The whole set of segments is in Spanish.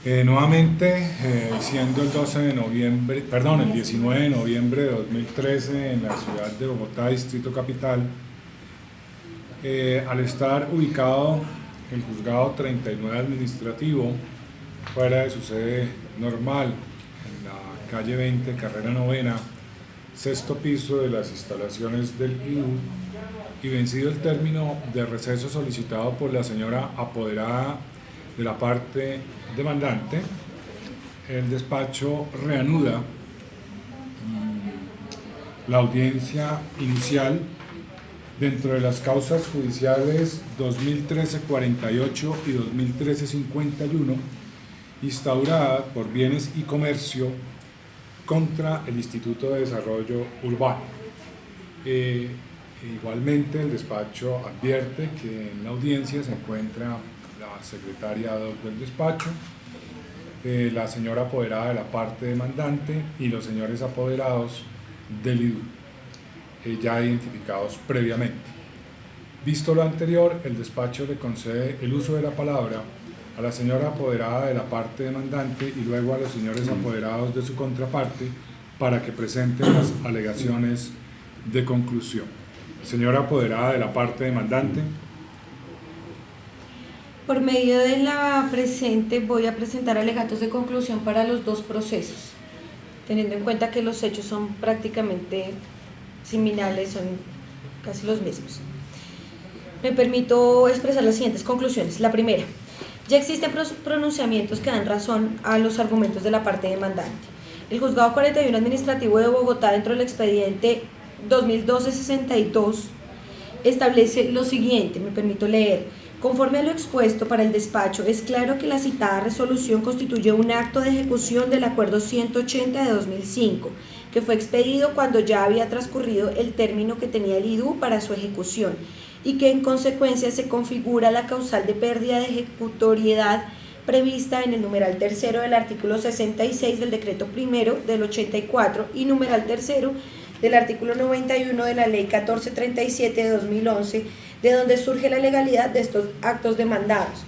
Nuevamente, siendo el 19 de noviembre de 2013 en la ciudad de Bogotá, Distrito Capital, al estar ubicado el juzgado 39 administrativo fuera de su sede normal, en la calle 20, carrera novena, sexto piso de las instalaciones del IDU, y vencido el término de receso solicitado por la señora apoderada de la parte demandante, el despacho reanuda la audiencia inicial dentro de las causas judiciales 2013-48 y 2013-51 instaurada por Bienes y Comercio contra el Instituto de Desarrollo Urbano. Igualmente, el despacho advierte que en la audiencia se encuentra la secretaria ad hoc del despacho, la señora apoderada de la parte demandante y los señores apoderados del IDU, ya identificados previamente. Visto lo anterior, el despacho le concede el uso de la palabra a la señora apoderada de la parte demandante y luego a los señores apoderados de su contraparte para que presenten las alegaciones de conclusión. Señora apoderada de la parte demandante. Por medio de la presente voy a presentar alegatos de conclusión para los dos procesos, teniendo en cuenta que los hechos son prácticamente similares, son casi los mismos. Me permito expresar las siguientes conclusiones. La primera, ya existen pronunciamientos que dan razón a los argumentos de la parte demandante. El Juzgado 41 Administrativo de Bogotá, dentro del expediente 2012-62, establece lo siguiente, me permito leer. Conforme a lo expuesto para el despacho, es claro que la citada resolución constituye un acto de ejecución del Acuerdo 180 de 2005, que fue expedido cuando ya había transcurrido el término que tenía el IDU para su ejecución y que en consecuencia se configura la causal de pérdida de ejecutoriedad prevista en el numeral tercero del artículo 66 del decreto primero del 84 y numeral tercero del artículo 91 de la ley 1437 de 2011, de donde surge la legalidad de estos actos demandados.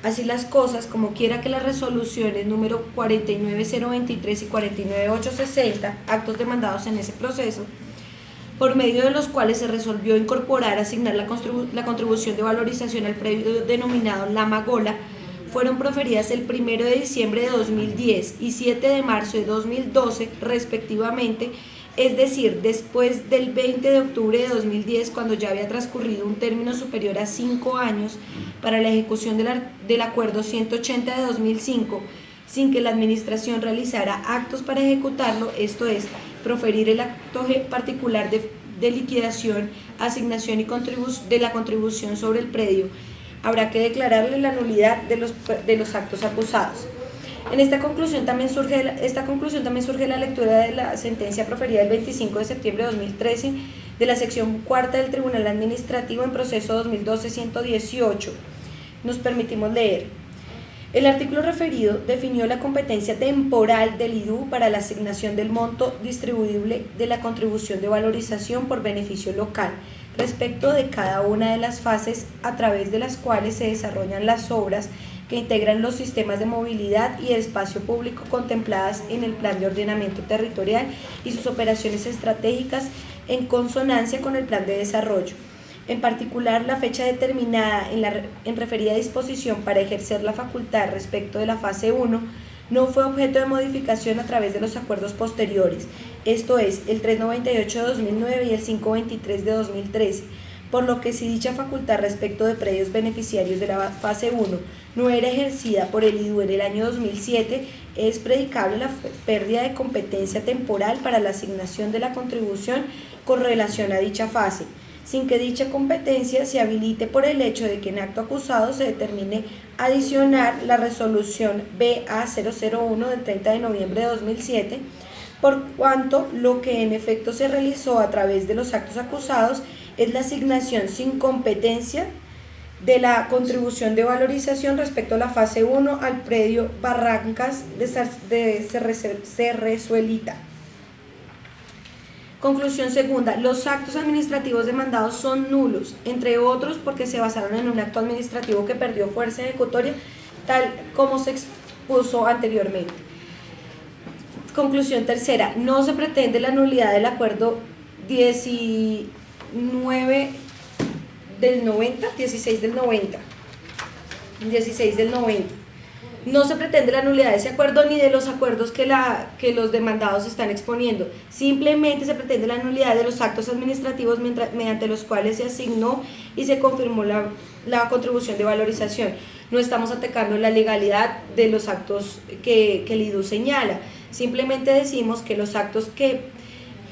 Así las cosas, como quiera que las resoluciones número 49023 y 49860, actos demandados en ese proceso, por medio de los cuales se resolvió incorporar, asignar la contribución de valorización al predio denominado La Magola, fueron proferidas el 1 de diciembre de 2010 y 7 de marzo de 2012, respectivamente, es decir, después del 20 de octubre de 2010, cuando ya había transcurrido un término superior a 5 años para la ejecución del Acuerdo 180 de 2005, sin que la Administración realizara actos para ejecutarlo, esto es, proferir el acto particular de liquidación, asignación y de la contribución sobre el predio, habrá que declararle la nulidad de los actos acusados. En esta conclusión también surge la lectura de la sentencia proferida el 25 de septiembre de 2013 de la sección cuarta del Tribunal Administrativo en proceso 2012-118. Nos permitimos leer. El artículo referido definió la competencia temporal del IDU para la asignación del monto distribuible de la contribución de valorización por beneficio local respecto de cada una de las fases a través de las cuales se desarrollan las obras que integran los sistemas de movilidad y el espacio público contempladas en el Plan de Ordenamiento Territorial y sus operaciones estratégicas en consonancia con el Plan de Desarrollo. En particular, la fecha determinada en referida disposición para ejercer la facultad respecto de la fase 1 no fue objeto de modificación a través de los acuerdos posteriores, esto es, el 398 de 2009 y el 523 de 2013, por lo que si dicha facultad respecto de predios beneficiarios de la fase 1 no era ejercida por el IDU en el año 2007, es predicable la pérdida de competencia temporal para la asignación de la contribución con relación a dicha fase, sin que dicha competencia se habilite por el hecho de que en acto acusado se determine adicionar la resolución BA001 del 30 de noviembre de 2007, por cuanto lo que en efecto se realizó a través de los actos acusados es la asignación sin competencia de la contribución de valorización respecto a la fase 1 al predio Barrancas de Cerrezuelita. Conclusión segunda, los actos administrativos demandados son nulos, entre otros porque se basaron en un acto administrativo que perdió fuerza ejecutoria, tal como se puso anteriormente. Conclusión tercera, no se pretende la nulidad del acuerdo 19 del 90, 16 del 90, 16 del 90. No se pretende la nulidad de ese acuerdo ni de los acuerdos que los demandados están exponiendo. Simplemente se pretende la nulidad de los actos administrativos mediante los cuales se asignó y se confirmó la contribución de valorización. No estamos atacando la legalidad de los actos que el IDU señala. Simplemente decimos que los actos que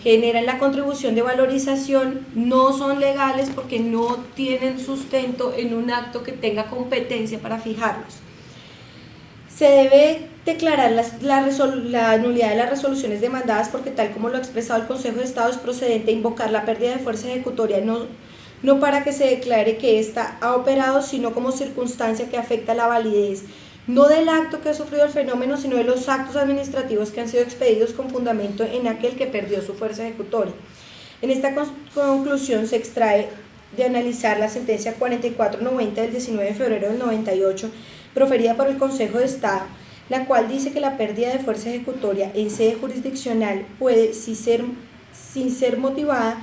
generan la contribución de valorización no son legales porque no tienen sustento en un acto que tenga competencia para fijarlos. Se debe declarar la nulidad de las resoluciones demandadas porque, tal como lo ha expresado el Consejo de Estado, es procedente invocar la pérdida de fuerza ejecutoria no para que se declare que ésta ha operado, sino como circunstancia que afecta la validez no del acto que ha sufrido el fenómeno, sino de los actos administrativos que han sido expedidos con fundamento en aquel que perdió su fuerza ejecutoria. En esta conclusión se extrae de analizar la sentencia 4490 del 19 de febrero del 98, proferida por el Consejo de Estado, la cual dice que la pérdida de fuerza ejecutoria en sede jurisdiccional puede, sin ser motivada,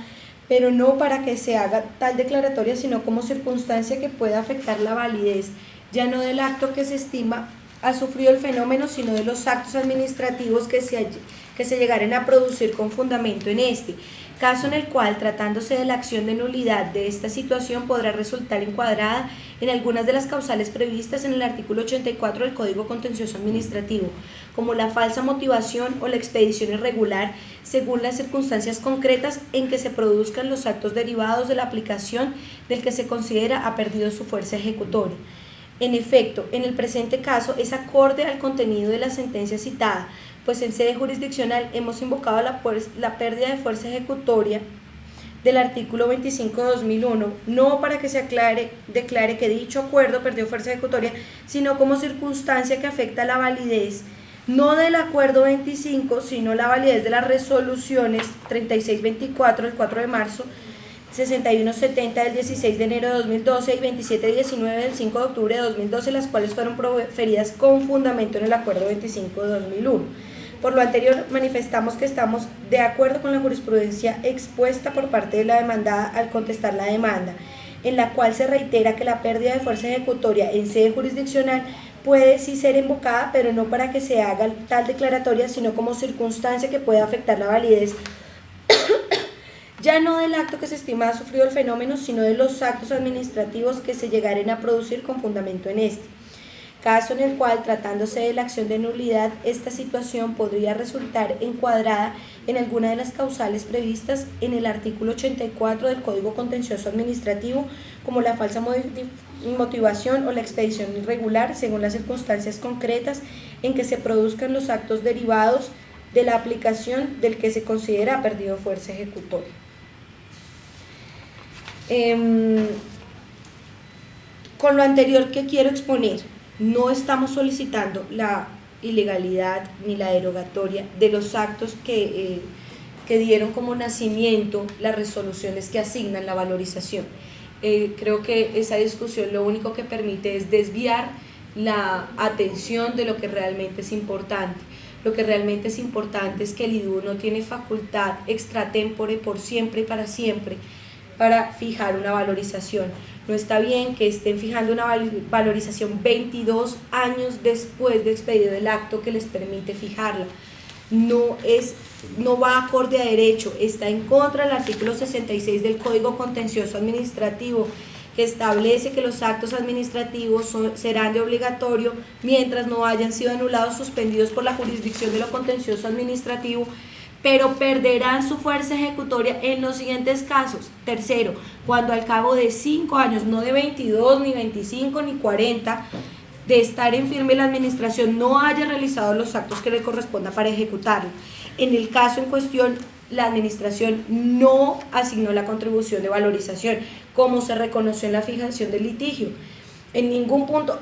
pero no para que se haga tal declaratoria, sino como circunstancia que pueda afectar la validez, ya no del acto que se estima ha sufrido el fenómeno, sino de los actos administrativos que se llegaren a producir con fundamento en este, caso en el cual, tratándose de la acción de nulidad de esta situación, podrá resultar encuadrada en algunas de las causales previstas en el artículo 84 del Código Contencioso Administrativo, como la falsa motivación o la expedición irregular, según las circunstancias concretas en que se produzcan los actos derivados de la aplicación del que se considera ha perdido su fuerza ejecutoria. En efecto, en el presente caso es acorde al contenido de la sentencia citada, pues en sede jurisdiccional hemos invocado la pérdida de fuerza ejecutoria del artículo 25 de 2001, no para que se declare que dicho acuerdo perdió fuerza ejecutoria, sino como circunstancia que afecta la validez, no del acuerdo 25, sino la validez de las resoluciones 3624 del 4 de marzo, 6170 del 16 de enero de 2012 y 2719 del 5 de octubre de 2012, las cuales fueron proferidas con fundamento en el acuerdo 25 de 2001. Por lo anterior, manifestamos que estamos de acuerdo con la jurisprudencia expuesta por parte de la demandada al contestar la demanda, en la cual se reitera que la pérdida de fuerza ejecutoria en sede jurisdiccional puede sí ser invocada, pero no para que se haga tal declaratoria, sino como circunstancia que pueda afectar la validez ya no del acto que se estima ha sufrido el fenómeno, sino de los actos administrativos que se llegaren a producir con fundamento en este. Caso en el cual, tratándose de la acción de nulidad, esta situación podría resultar encuadrada en alguna de las causales previstas en el artículo 84 del Código Contencioso Administrativo, como la falsa motivación o la expedición irregular, según las circunstancias concretas en que se produzcan los actos derivados de la aplicación del que se considera ha perdido fuerza ejecutoria. Con lo anterior que quiero exponer, no estamos solicitando la ilegalidad ni la derogatoria de los actos que dieron como nacimiento las resoluciones que asignan la valorización. Creo que esa discusión lo único que permite es desviar la atención de lo que realmente es importante. Lo que realmente es importante es que el IDU no tiene facultad extratempore por siempre y para siempre para fijar una valorización. No está bien que estén fijando una valorización 22 años después de expedido el acto que les permite fijarla. No va acorde a derecho, está en contra del artículo 66 del Código Contencioso Administrativo, que establece que los actos administrativos serán de obligatorio mientras no hayan sido anulados, suspendidos por la jurisdicción de lo contencioso administrativo, pero perderán su fuerza ejecutoria en los siguientes casos. Tercero, cuando al cabo de 5 años, no de 22, ni 25, ni 40, de estar en firme la administración no haya realizado los actos que le corresponda para ejecutarlo. En el caso en cuestión, la administración no asignó la contribución de valorización, como se reconoció en la fijación del litigio. En ningún punto,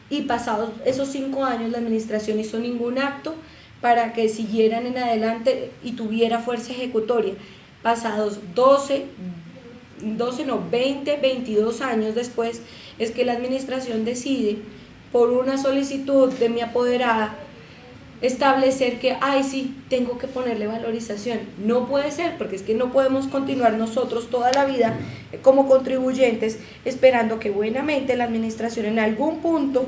y pasados esos 5 años, la administración hizo ningún acto para que siguieran en adelante y tuviera fuerza ejecutoria. Pasados 20, 22 años después, es que la administración decide por una solicitud de mi apoderada, establecer que, ay, sí, tengo que ponerle valorización. No puede ser, porque es que no podemos continuar nosotros toda la vida como contribuyentes esperando que buenamente la administración en algún punto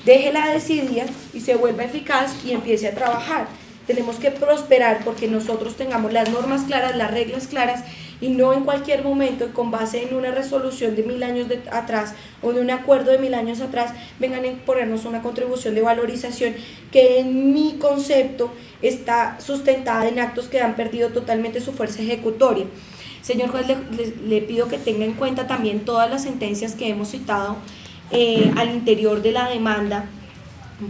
deje la desidia y se vuelva eficaz y empiece a trabajar. Tenemos que prosperar porque nosotros tengamos las normas claras, las reglas claras, y no en cualquier momento y con base en una resolución de 1000 años atrás o de un acuerdo de 1000 años atrás vengan a ponernos una contribución de valorización que en mi concepto está sustentada en actos que han perdido totalmente su fuerza ejecutoria. Señor juez, le pido que tenga en cuenta también todas las sentencias que hemos citado al interior de la demanda,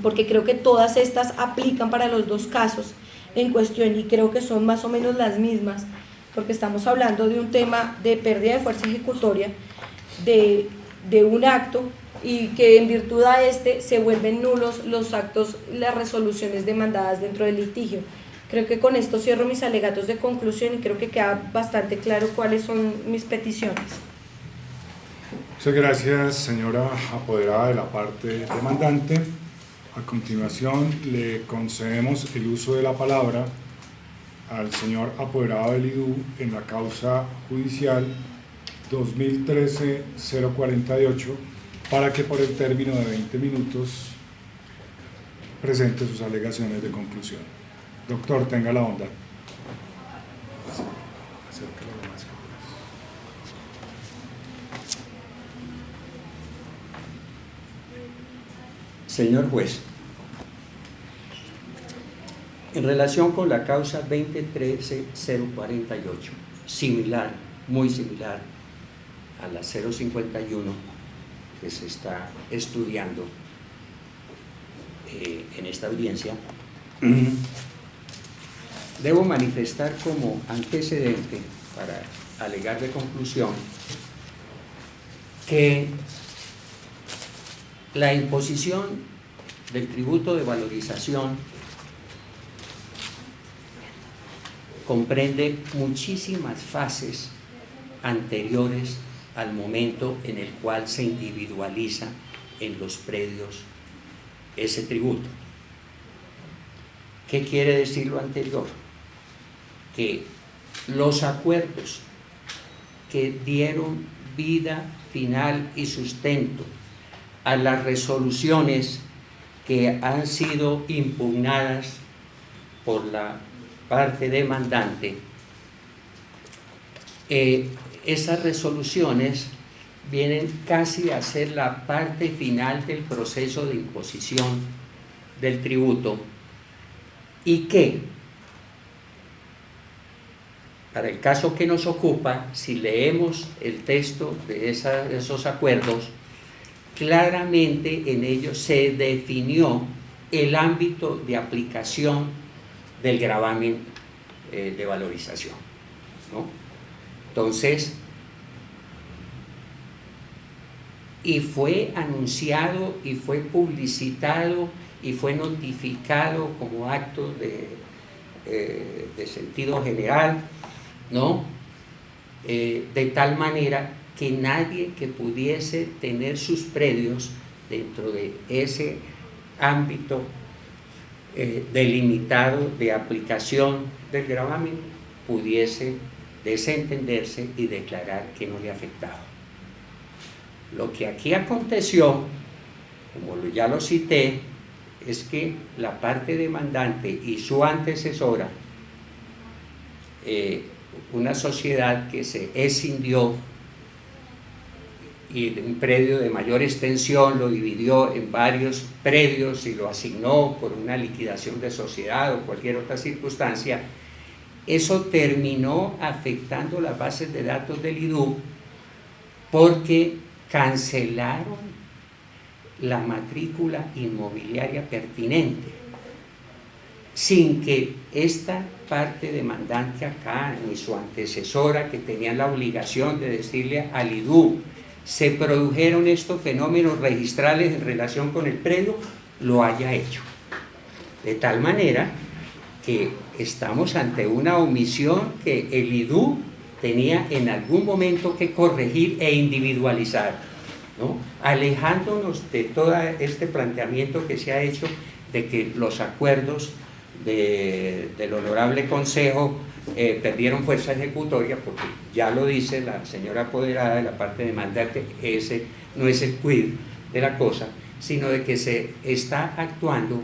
porque creo que todas estas aplican para los dos casos en cuestión y creo que son más o menos las mismas, porque estamos hablando de un tema de pérdida de fuerza ejecutoria de un acto y que en virtud a este se vuelven nulos los actos, las resoluciones demandadas dentro del litigio. Creo que con esto cierro mis alegatos de conclusión y creo que queda bastante claro cuáles son mis peticiones. Muchas gracias, señora apoderada de la parte demandante. A continuación, le concedemos el uso de la palabra al señor apoderado del IDU en la causa judicial 2013-048 para que por el término de 20 minutos presente sus alegaciones de conclusión. Doctor, tenga la onda. Señor juez, en relación con la causa 2013-048, similar, muy similar a la 051 que se está estudiando en esta audiencia, debo manifestar como antecedente para alegar de conclusión que la imposición del tributo de valorización comprende muchísimas fases anteriores al momento en el cual se individualiza en los predios ese tributo. ¿Qué quiere decir lo anterior? Que los acuerdos que dieron vida final y sustento a las resoluciones que han sido impugnadas por la parte demandante, esas resoluciones vienen casi a ser la parte final del proceso de imposición del tributo y que, para el caso que nos ocupa, si leemos el texto de esos acuerdos, claramente en ellos se definió el ámbito de aplicación del gravamen de valorización, ¿no? Entonces, y fue anunciado y fue publicitado y fue notificado como acto de sentido general, ¿no? De tal manera que nadie que pudiese tener sus predios dentro de ese ámbito delimitado de aplicación del gravamen pudiese desentenderse y declarar que no le afectaba. Lo que aquí aconteció, como ya lo cité, es que la parte demandante y su antecesora, una sociedad que se escindió y un predio de mayor extensión lo dividió en varios predios y lo asignó por una liquidación de sociedad o cualquier otra circunstancia, eso terminó afectando las bases de datos del IDU porque cancelaron la matrícula inmobiliaria pertinente sin que esta parte demandante acá ni su antecesora, que tenían la obligación de decirle al IDU se produjeron estos fenómenos registrales en relación con el predio, lo haya hecho. De tal manera que estamos ante una omisión que el IDU tenía en algún momento que corregir e individualizar. ¿no? Alejándonos de todo este planteamiento que se ha hecho de que los acuerdos del Honorable Consejo perdieron fuerza ejecutoria, porque ya lo dice la señora apoderada de la parte demandante, ese no es el quid de la cosa, sino de que se está actuando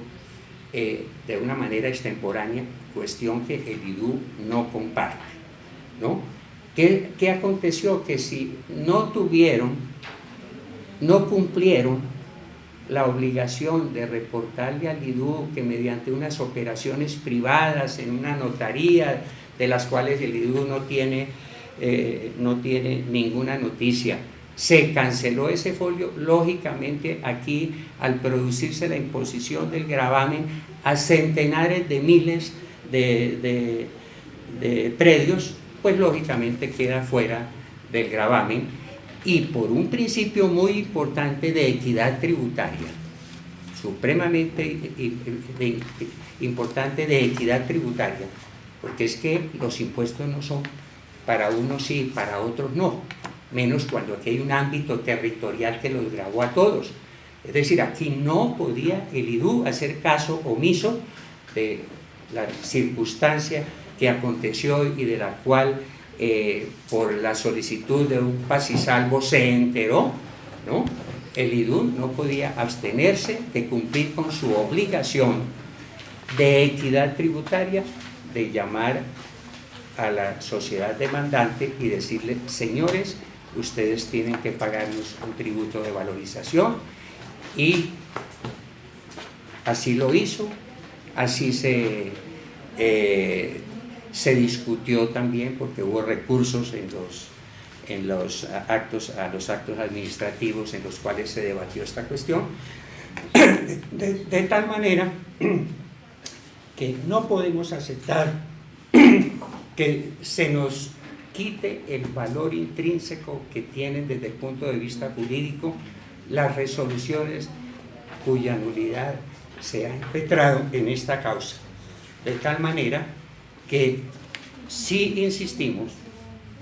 de una manera extemporánea, cuestión que el IDU no comparte, ¿no? ¿Qué aconteció? Que si no cumplieron la obligación de reportarle al IDU que mediante unas operaciones privadas en una notaría, de las cuales el IDU no tiene ninguna noticia, se canceló ese folio, lógicamente aquí al producirse la imposición del gravamen a centenares de miles de predios, pues lógicamente queda fuera del gravamen, y por un principio muy importante de equidad tributaria, supremamente importante de equidad tributaria, porque es que los impuestos no son para unos sí, para otros no, menos cuando aquí hay un ámbito territorial que los gravó a todos. Es decir, aquí no podía el IDU hacer caso omiso de la circunstancia que aconteció y de la cual por la solicitud de un paz y salvo se enteró, ¿no? El IDU no podía abstenerse de cumplir con su obligación de equidad tributaria, de llamar a la sociedad demandante y decirle: señores, ustedes tienen que pagarnos un tributo de valorización, y así lo hizo, así se discutió también, porque hubo recursos a los actos administrativos en los cuales se debatió esta cuestión, de tal manera que no podemos aceptar que se nos quite el valor intrínseco que tienen desde el punto de vista jurídico las resoluciones cuya nulidad se ha impetrado en esta causa, de tal manera que sí insistimos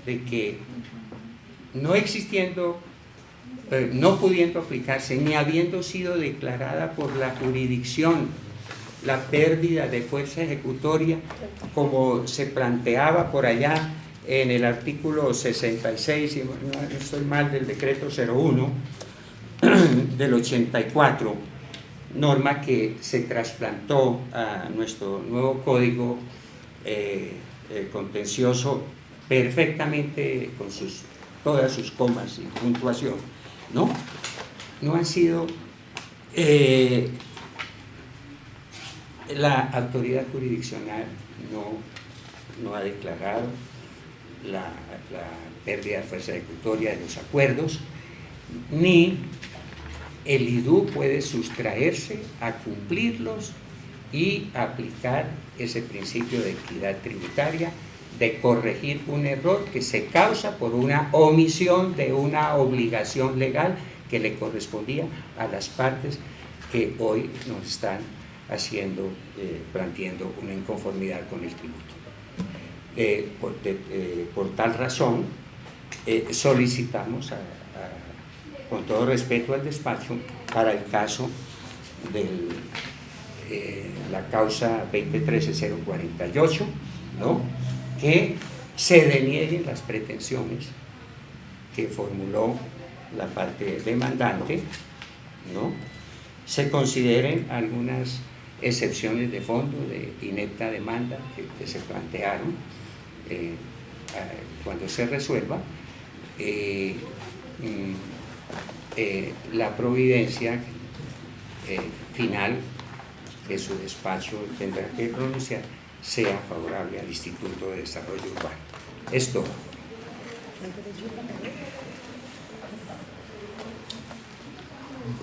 de que no pudiendo aplicarse ni habiendo sido declarada por la jurisdicción la pérdida de fuerza ejecutoria, como se planteaba por allá en el artículo 66, si no estoy mal, del decreto 01 del 84, norma que se trasplantó a nuestro nuevo código contencioso perfectamente, con todas sus comas y puntuación, no han sido la autoridad jurisdiccional no ha declarado la pérdida de fuerza ejecutoria de los acuerdos, ni el IDU puede sustraerse a cumplirlos y aplicar ese principio de equidad tributaria, de corregir un error que se causa por una omisión de una obligación legal que le correspondía a las partes que hoy nos están planteando una inconformidad con el tributo. Por tal razón, solicitamos con todo respeto al despacho, para el caso de la causa 2013-048, que se denieguen las pretensiones que formuló la parte demandante, se consideren algunas excepciones de fondo de inepta demanda que se plantearon, cuando se resuelva, la providencia final que su despacho tendrá que pronunciar sea favorable al Instituto de Desarrollo Urbano. Esto.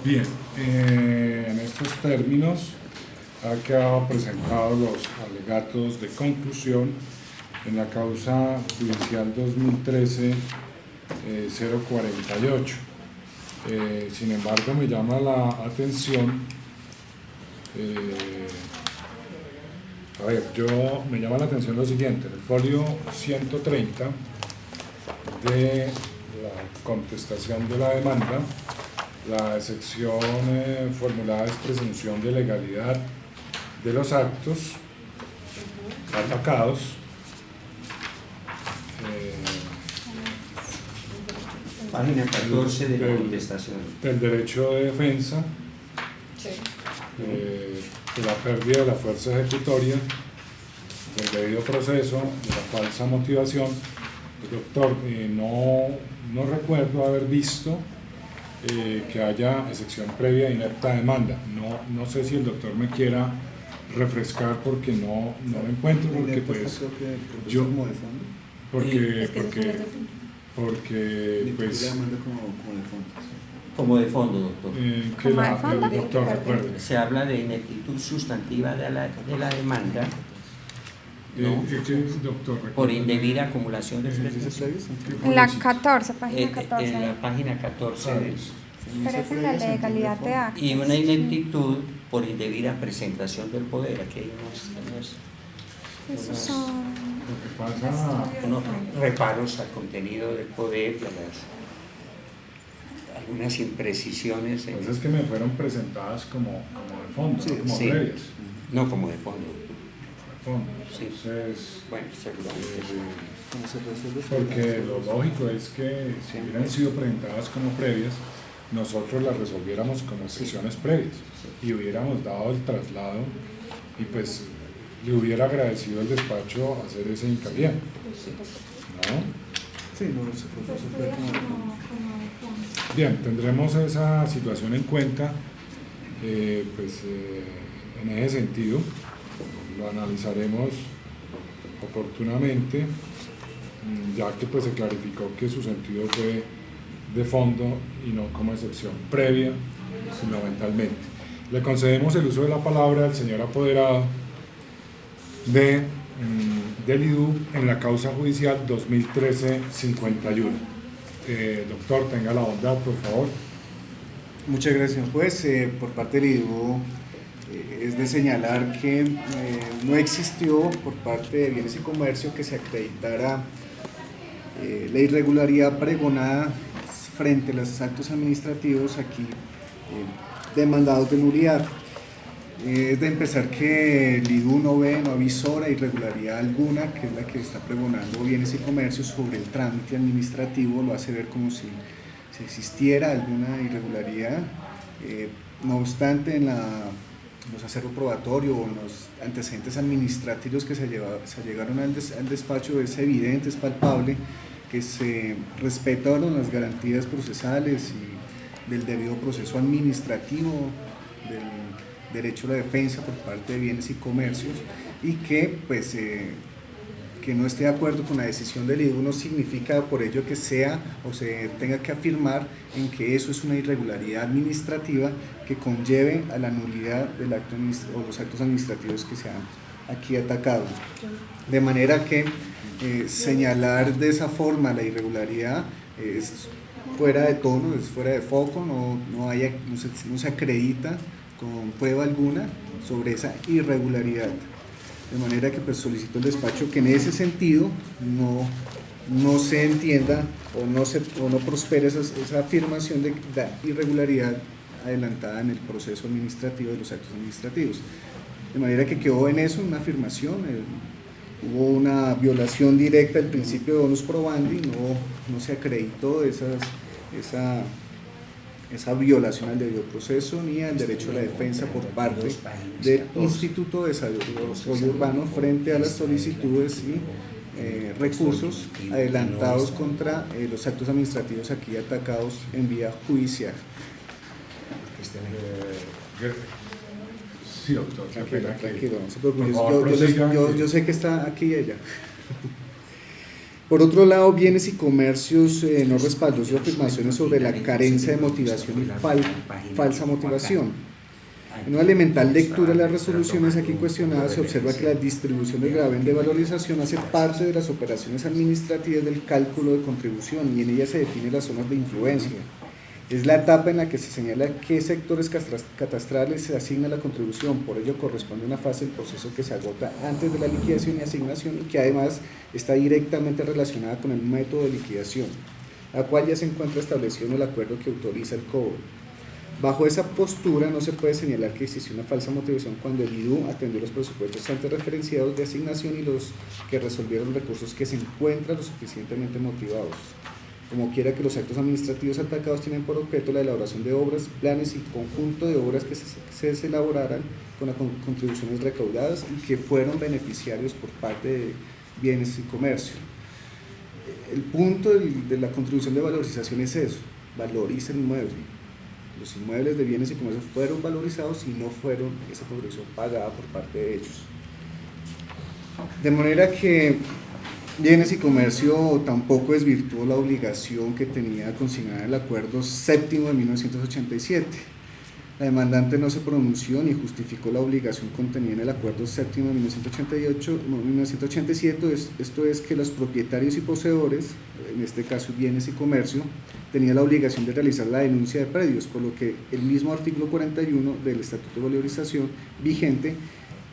Bien, en estos términos ha quedado presentados los alegatos de conclusión en la causa judicial 2013-048. Sin embargo, me llama la atención, me llama la atención lo siguiente: en el folio 130 de la contestación de la demanda La excepción formulada es presunción de legalidad de los actos atacados. Página 14 de la del- contestación. del derecho de defensa, de la pérdida de la fuerza ejecutoria, del debido proceso, de la falsa motivación. Doctor, no recuerdo haber visto que haya excepción previa e inepta demanda. No sé si el doctor me quiera refrescar porque no lo encuentro, porque pues yo, porque pues Como de fondo, doctor. que ¿Como de fondo? el doctor recuerde. Se habla de ineptitud sustantiva de la demanda, ¿no? Doctor, Por recuerde. indebida acumulación de precios. En la 14, página En 14. la página 14 Pero es en la legalidad de actos. y una ineptitud por indebida presentación del poder. Aquí hay Esos son. Lo que pasa, unos reparos al contenido del poder y a algunas imprecisiones, pues es que me fueron presentadas como de fondo, no como sí. previas. no como de fondo. De fondo. Sí. Entonces, Bueno, seguramente. porque lo lógico es que si hubieran sido presentadas como previas, nosotros las resolviéramos como secciones previas y hubiéramos dado el traslado y pues le hubiera agradecido al despacho hacer ese hincapié, ¿no? Sí, no, se fue como... Bien, tendremos esa situación en cuenta, en ese sentido lo analizaremos oportunamente, ya que pues se clarificó que su sentido fue de fondo y no como excepción previa, fundamentalmente. Le concedemos el uso de la palabra al señor apoderado del IDU en la causa judicial 2013-51. Doctor, tenga la bondad, por favor. Muchas gracias, juez. Por parte del IDU es de señalar que no existió por parte de Bienes y Comercio que se acreditara la irregularidad pregonada frente a los actos administrativos aquí demandados de nulidad. Es de empezar que el IDU no avisora irregularidad alguna, que es la que está pregonando Bienes y Comercios sobre el trámite administrativo, lo hace ver como si existiera alguna irregularidad. No obstante, en los acervos probatorios o en los antecedentes administrativos que se llegaron al despacho, es evidente, es palpable que se respetaron las garantías procesales y del debido proceso administrativo, del derecho a la defensa por parte de Bienes y Comercios, y que pues que no esté de acuerdo con la decisión del IDU no significa por ello que sea o se tenga que afirmar en que eso es una irregularidad administrativa que conlleve a la nulidad del acto o los actos administrativos que se han aquí atacado. De manera que señalar de esa forma la irregularidad es fuera de tono, es fuera de foco, no se acredita con prueba alguna sobre esa irregularidad. De manera que pues solicito al despacho que en ese sentido no se entienda o no prospere esa afirmación de la irregularidad adelantada en el proceso administrativo de los actos administrativos. De manera que quedó en eso una afirmación, hubo una violación directa del principio de bonus probandi, no se acreditó esa violación al debido proceso ni al derecho a la defensa por parte del Instituto de Desarrollo Urbano frente a las solicitudes y recursos adelantados contra los actos administrativos aquí atacados en vía judicial. Sí, doctor. Tranquilo, no se preocupe. Por favor, prosiga. Yo sé que está aquí y allá. Por otro lado, Bienes y Comercios no respaldó sus afirmaciones sobre la carencia de motivación y falsa motivación. En una elemental lectura de las resoluciones aquí cuestionadas se observa que la distribución del gravamen de valorización hace parte de las operaciones administrativas del cálculo de contribución y en ella se definen las zonas de influencia. Es la etapa en la que se señala qué sectores catastrales se asigna la contribución, por ello corresponde a una fase del proceso que se agota antes de la liquidación y asignación y que además está directamente relacionada con el método de liquidación, la cual ya se encuentra establecido en el acuerdo que autoriza el cobro. Bajo esa postura no se puede señalar que existió una falsa motivación cuando el IDU atendió los presupuestos antes referenciados de asignación y los que resolvieron recursos que se encuentran lo suficientemente motivados. Como quiera que los actos administrativos atacados tienen por objeto la elaboración de obras, planes y conjunto de obras que se elaboraran con las contribuciones recaudadas y que fueron beneficiarios por parte de bienes y comercio. El punto de la contribución de valorización es eso, valoriza el inmueble. Los inmuebles de bienes y comercio fueron valorizados y no fueron esa contribución pagada por parte de ellos. De manera que bienes y comercio tampoco desvirtuó la obligación que tenía consignada en el acuerdo séptimo de 1987. La demandante no se pronunció ni justificó la obligación contenida en el acuerdo séptimo de 1987, esto es que los propietarios y poseedores, en este caso bienes y comercio, tenían la obligación de realizar la denuncia de predios, por lo que el mismo artículo 41 del Estatuto de Valorización vigente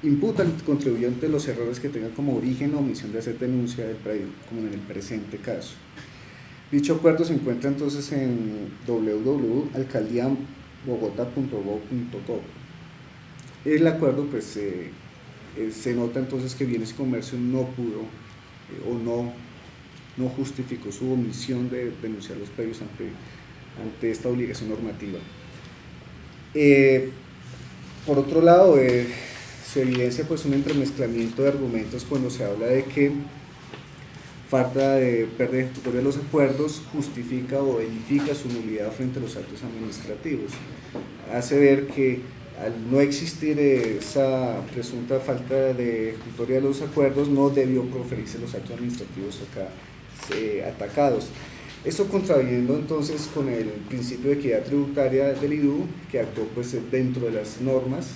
imputa al contribuyente los errores que tengan como origen la omisión de hacer denuncia del predio, como en el presente caso. Dicho acuerdo se encuentra entonces en www.alcaldiabogota.gov.co. El acuerdo pues se nota entonces que Bienes y Comercio no pudo o no justificó su omisión de denunciar los predios ante esta obligación normativa. Por otro lado, se evidencia pues un entremezclamiento de argumentos cuando se habla de que falta de pérdida ejecutoria de los acuerdos justifica o edifica su nulidad frente a los actos administrativos. Hace ver que al no existir esa presunta falta de ejecutoria de los acuerdos, no debió proferirse los actos administrativos atacados. Esto contraviniendo entonces con el principio de equidad tributaria del IDU, que actuó pues dentro de las normas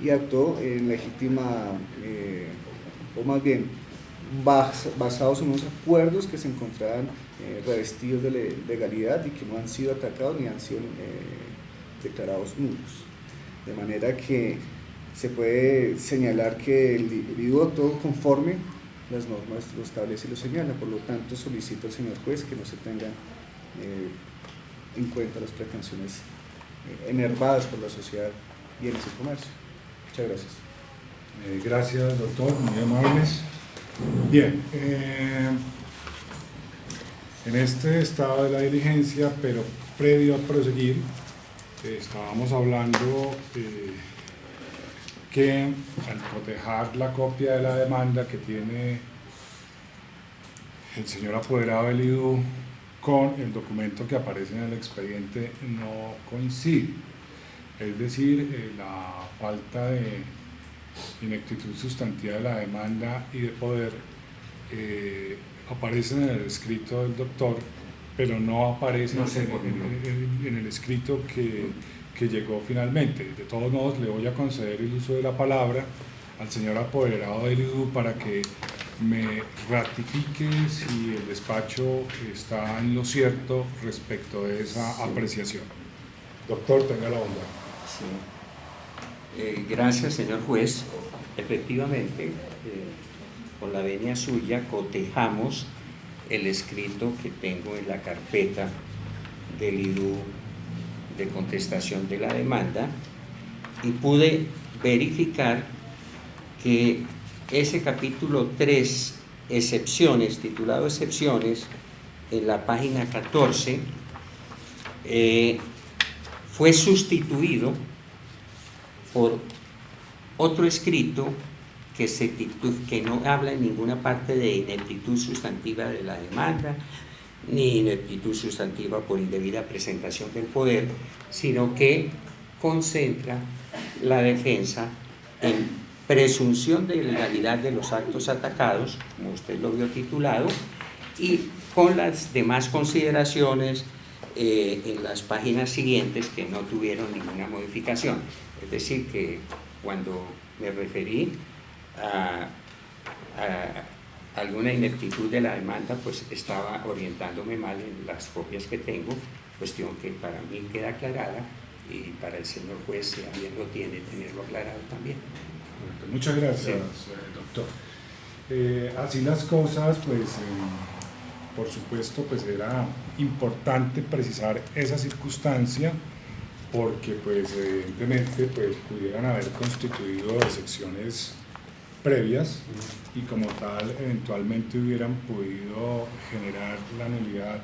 y actuó en legítima, o más bien basados en unos acuerdos que se encontraban revestidos de legalidad y que no han sido atacados ni han sido declarados nulos. De manera que se puede señalar que el IDU actuó conforme las normas lo establece y lo señala. Por lo tanto, solicito al señor juez que no se tengan en cuenta las pretensiones enervadas por la sociedad Bienes y Comercio. Muchas gracias. Gracias, doctor, muy amables. Bien, en este estado de la diligencia, pero previo a proseguir, estábamos hablando que al cotejar la copia de la demanda que tiene el señor apoderado del IDU con el documento que aparece en el expediente no coincide, es decir, la falta de ineptitud sustantiva de la demanda y de poder aparece en el escrito del doctor, pero no aparece en el escrito que llegó finalmente. De todos modos, le voy a conceder el uso de la palabra al señor apoderado del IDU para que me ratifique si el despacho está en lo cierto respecto de esa apreciación. Doctor, tenga la bondad. Sí. Gracias, señor juez. Efectivamente, con la venia suya cotejamos el escrito que tengo en la carpeta del IDU de contestación de la demanda y pude verificar que ese capítulo 3, excepciones, titulado excepciones, en la página 14, fue sustituido por otro escrito que no habla en ninguna parte de ineptitud sustantiva de la demanda, ni ineptitud sustantiva por indebida presentación del poder, sino que concentra la defensa en presunción de legalidad de los actos atacados, como usted lo vio titulado, y con las demás consideraciones en las páginas siguientes que no tuvieron ninguna modificación. Es decir, que cuando me referí a alguna ineptitud de la demanda, pues estaba orientándome mal en las copias que tengo, cuestión que para mí queda aclarada y para el señor juez, si también lo tiene, tenerlo aclarado también. Muchas gracias, doctor. Así las cosas, pues por supuesto, pues era importante precisar esa circunstancia porque pues evidentemente pues pudieran haber constituido excepciones previas y como tal eventualmente hubieran podido generar la nulidad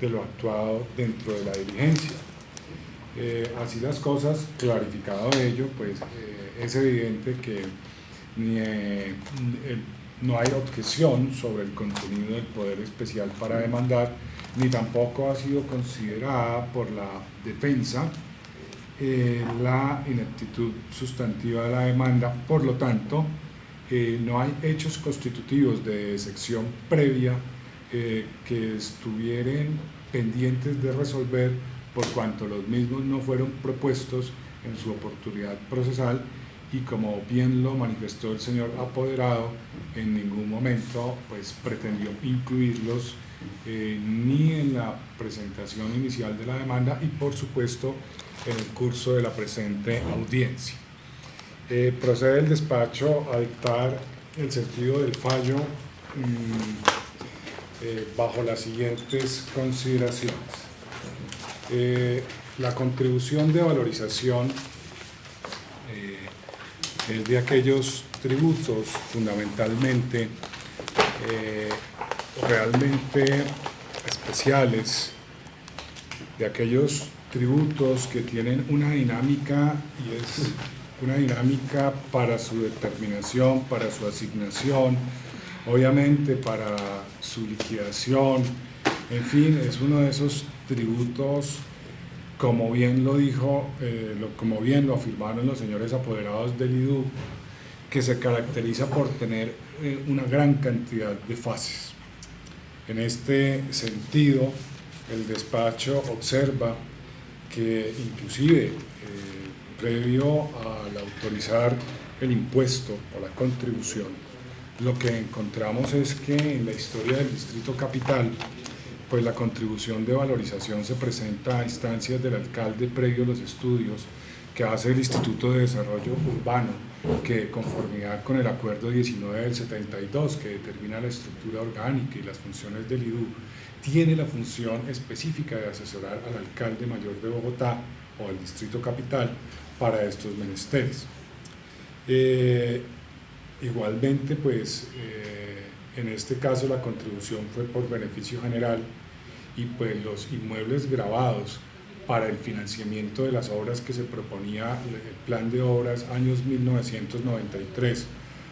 de lo actuado dentro de la diligencia. Así las cosas, clarificado ello, pues es evidente que no hay objeción sobre el contenido del poder especial para demandar, ni tampoco ha sido considerada por la defensa la ineptitud sustantiva de la demanda. Por lo tanto, no hay hechos constitutivos de excepción previa que estuvieran pendientes de resolver, por cuanto los mismos no fueron propuestos en su oportunidad procesal y como bien lo manifestó el señor apoderado, en ningún momento pues pretendió incluirlos ni en la presentación inicial de la demanda y por supuesto en el curso de la presente audiencia. Procede el despacho a dictar el sentido del fallo bajo las siguientes consideraciones. La contribución de valorización es de aquellos tributos fundamentalmente realmente especiales, de aquellos tributos que tienen una dinámica y es una dinámica para su determinación, para su asignación, obviamente para su liquidación, en fin, es uno de esos tributos, como bien lo dijo, como bien lo afirmaron los señores apoderados del IDU, que se caracteriza por tener una gran cantidad de fases. En este sentido, el despacho observa que inclusive previo al autorizar el impuesto o la contribución, lo que encontramos es que en la historia del Distrito Capital, pues la contribución de valorización se presenta a instancias del alcalde previo a los estudios que hace el Instituto de Desarrollo Urbano, que de conformidad con el Acuerdo 19 del 72, que determina la estructura orgánica y las funciones del IDU, tiene la función específica de asesorar al alcalde mayor de Bogotá o al Distrito Capital para estos menesteres. Igualmente, pues, en este caso la contribución fue por beneficio general y pues los inmuebles gravados para el financiamiento de las obras que se proponía el plan de obras años 1993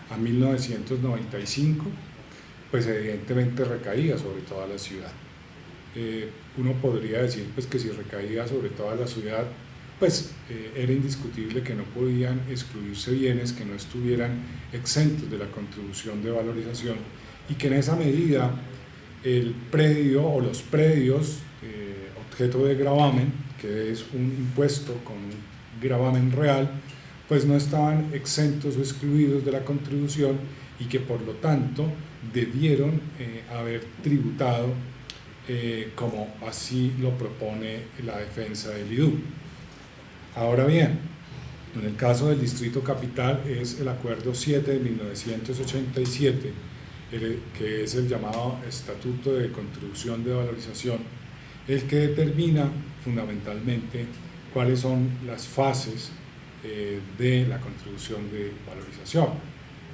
a 1995, pues evidentemente recaía sobre toda la ciudad. Uno podría decir pues que si recaía sobre toda la ciudad, pues era indiscutible que no podían excluirse bienes que no estuvieran exentos de la contribución de valorización y que en esa medida el predio o los predios objeto de gravamen, que es un impuesto con un gravamen real, pues no estaban exentos o excluidos de la contribución y que por lo tanto debieron haber tributado como así lo propone la defensa del IDU. Ahora bien, en el caso del Distrito Capital es el Acuerdo 7 de 1987, que es el llamado Estatuto de Contribución de Valorización, el que determina fundamentalmente cuáles son las fases de la contribución de valorización.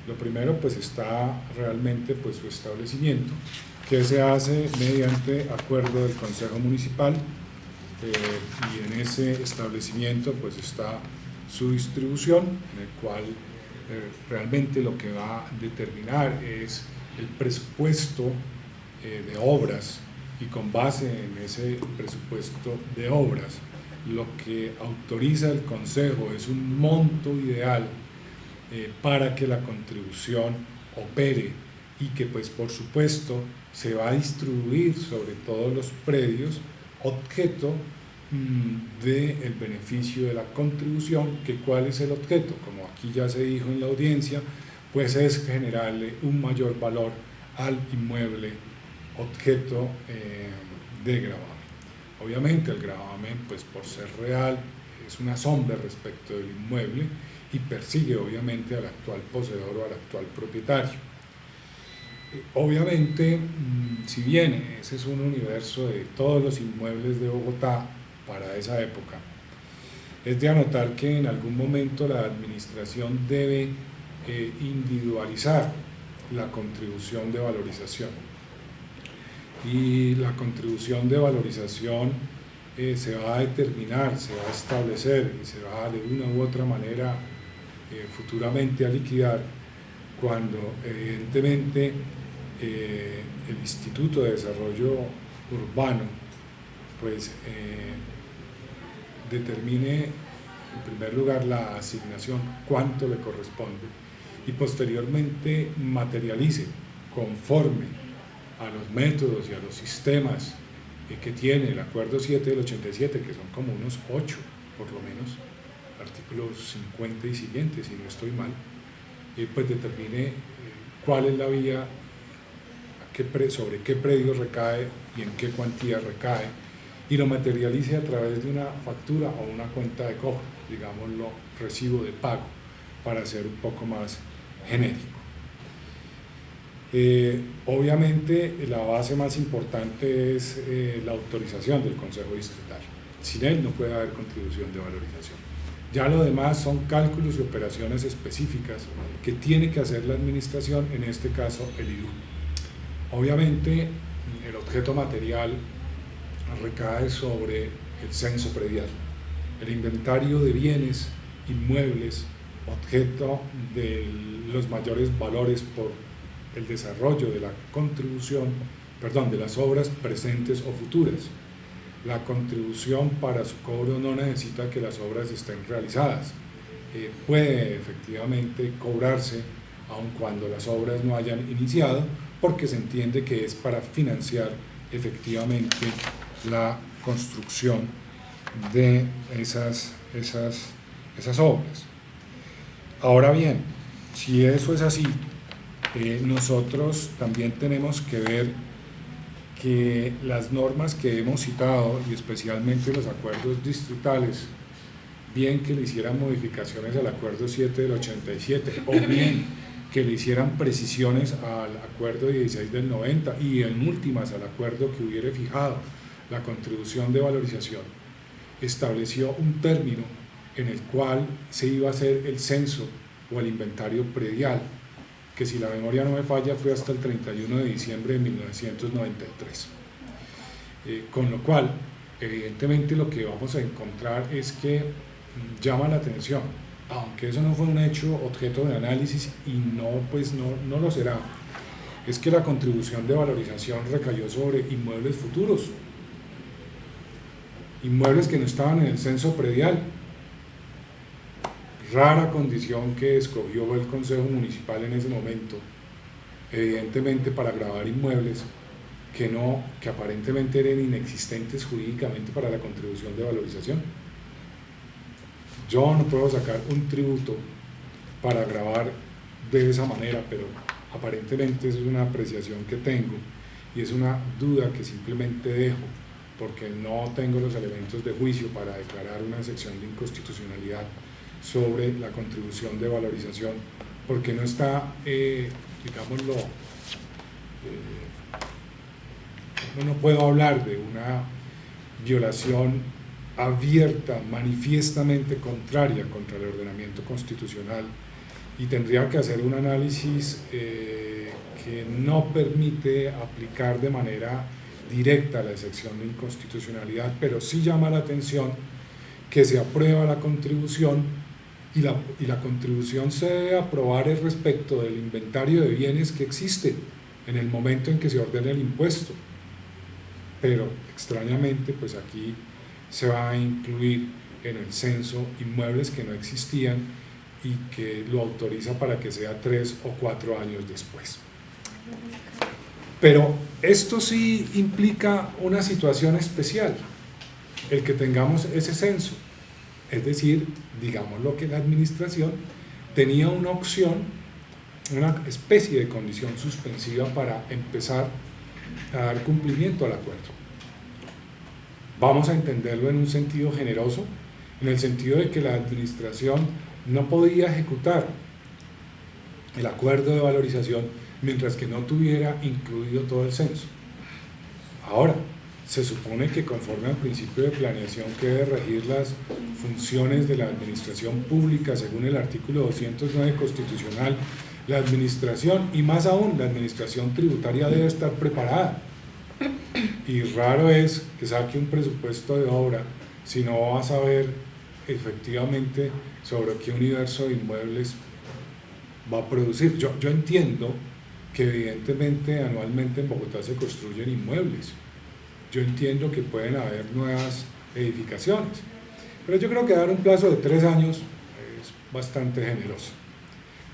Lo primero pues está realmente pues su establecimiento, que se hace mediante acuerdo del Consejo Municipal, y en ese establecimiento pues está su distribución, en el cual realmente lo que va a determinar es el presupuesto de obras, y con base en ese presupuesto de obras lo que autoriza el Consejo es un monto ideal para que la contribución opere y que pues por supuesto se va a distribuir sobre todos los predios objeto del beneficio de la contribución, que cuál es el objeto, como aquí ya se dijo en la audiencia, pues es generarle un mayor valor al inmueble objeto de gravamen. Obviamente el gravamen pues por ser real es una sombra respecto del inmueble y persigue obviamente al actual poseedor o al actual propietario. Obviamente, si bien ese es un universo de todos los inmuebles de Bogotá para esa época, Es de anotar que en algún momento la administración debe individualizar la contribución de valorización. Y la contribución de valorización se va a determinar, se va a establecer y se va de una u otra manera futuramente a liquidar cuando evidentemente el Instituto de Desarrollo Urbano pues determine en primer lugar la asignación, cuánto le corresponde, y posteriormente materialice conforme a los métodos y a los sistemas que tiene el Acuerdo 7 del 87, que son como unos 8 por lo menos, artículos 50 y siguientes, si no estoy mal, pues determine cuál es la vía, sobre qué predio recae y en qué cuantía recae, y lo materialice a través de una factura o una cuenta de cobro, digámoslo, recibo de pago, para ser un poco más genérico. Obviamente la base más importante es la autorización del Consejo Distrital. Sin él no puede haber contribución de valorización. Ya lo demás son cálculos y operaciones específicas que tiene que hacer la administración, en este caso el IDU. Obviamente el objeto material recae sobre el censo predial, el inventario de bienes inmuebles, objeto de los mayores valores por el desarrollo de la contribución, de las obras presentes o futuras. La contribución para su cobro no necesita que las obras estén realizadas, puede efectivamente cobrarse aun cuando las obras no hayan iniciado, porque se entiende que es para financiar efectivamente la construcción de esas obras. Ahora bien, si eso es así, nosotros también tenemos que ver que las normas que hemos citado, y especialmente los acuerdos distritales, bien que le hicieran modificaciones al Acuerdo 7 del 87, o bien que le hicieran precisiones al Acuerdo 16 del 90 y en últimas al acuerdo que hubiera fijado la contribución de valorización, estableció un término en el cual se iba a hacer el censo o el inventario predial, que si la memoria no me falla fue hasta el 31 de diciembre de 1993. Con lo cual, evidentemente lo que vamos a encontrar es que llama la atención, aunque eso no fue un hecho objeto de análisis y no lo será, es que la contribución de valorización recayó sobre inmuebles futuros, inmuebles que no estaban en el censo predial. Rara condición que escogió el Consejo Municipal en ese momento, evidentemente para gravar inmuebles que aparentemente eran inexistentes jurídicamente para la contribución de valorización. Yo no puedo sacar un tributo para gravar de esa manera, pero aparentemente eso es una apreciación que tengo y es una duda que simplemente dejo porque no tengo los elementos de juicio para declarar una sección de inconstitucionalidad sobre la contribución de valorización, porque no está, digámoslo, no puedo hablar de una violación abierta, manifiestamente contraria contra el ordenamiento constitucional, y tendría que hacer un análisis que no permite aplicar de manera directa la excepción de inconstitucionalidad, pero sí llama la atención que se aprueba la contribución y la contribución se debe aprobar respecto del inventario de bienes que existe en el momento en que se ordena el impuesto, pero extrañamente pues aquí se va a incluir en el censo inmuebles que no existían y que lo autoriza para que sea 3 o 4 años después. Pero esto sí implica una situación especial, el que tengamos ese censo. Es decir, digamos lo que la administración tenía una opción, una especie de condición suspensiva para empezar a dar cumplimiento al acuerdo. Vamos a entenderlo en un sentido generoso, en el sentido de que la administración no podía ejecutar el acuerdo de valorización mientras que no tuviera incluido todo el censo. Ahora, se supone que conforme al principio de planeación que debe regir las funciones de la administración pública según el artículo 209 constitucional, la administración y más aún la administración tributaria debe estar preparada. Y raro es que saque un presupuesto de obra si no va a saber efectivamente sobre qué universo de inmuebles va a producir. Yo entiendo que evidentemente anualmente en Bogotá se construyen inmuebles. Yo entiendo que pueden haber nuevas edificaciones, pero yo creo que dar un plazo de 3 años es bastante generoso.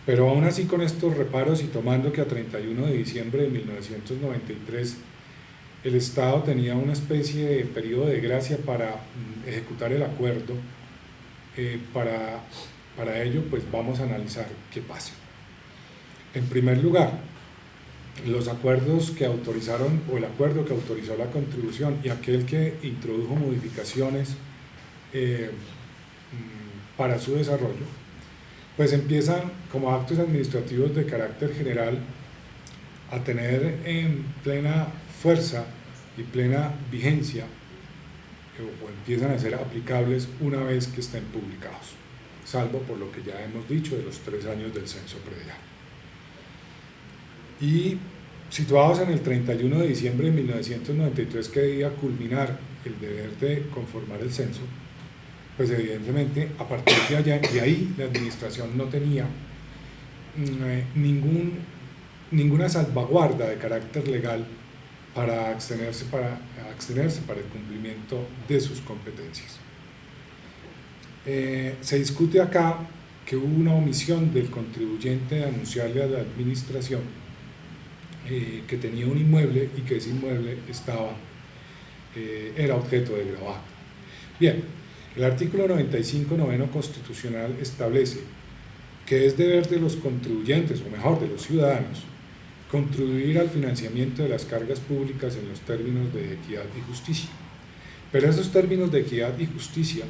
Pero aún así, con estos reparos y tomando que a 31 de diciembre de 1993 el Estado tenía una especie de periodo de gracia para ejecutar el acuerdo, para ello pues vamos a analizar qué pasa. En primer lugar, los acuerdos que autorizaron, o el acuerdo que autorizó la contribución y aquel que introdujo modificaciones para su desarrollo, pues empiezan como actos administrativos de carácter general a tener en plena fuerza y plena vigencia, o empiezan a ser aplicables una vez que estén publicados, salvo por lo que ya hemos dicho de los 3 años del censo predial. Y situados en el 31 de diciembre de 1993, que debía culminar el deber de conformar el censo, pues evidentemente a partir de ahí la administración no tenía ninguna salvaguarda de carácter legal para abstenerse para el cumplimiento de sus competencias. Se discute acá que hubo una omisión del contribuyente de anunciarle a la administración que tenía un inmueble y que ese inmueble era objeto de gravamen. Bien, el artículo 95 noveno constitucional establece que es deber de los contribuyentes, o mejor, de los ciudadanos, contribuir al financiamiento de las cargas públicas en los términos de equidad y justicia. Pero esos términos de equidad y justicia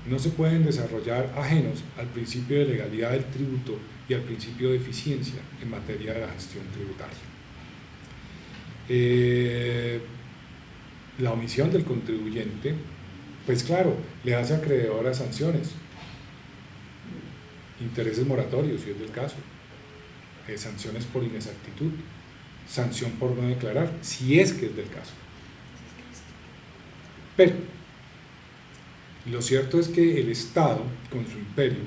no se pueden desarrollar ajenos al principio de legalidad del tributo y al principio de eficiencia en materia de la gestión tributaria. La omisión del contribuyente, pues claro, le hace acreedor a sanciones, intereses moratorios, si es del caso, sanciones por inexactitud, sanción por no declarar, si es que es del caso. Pero lo cierto es que el Estado, con su imperio,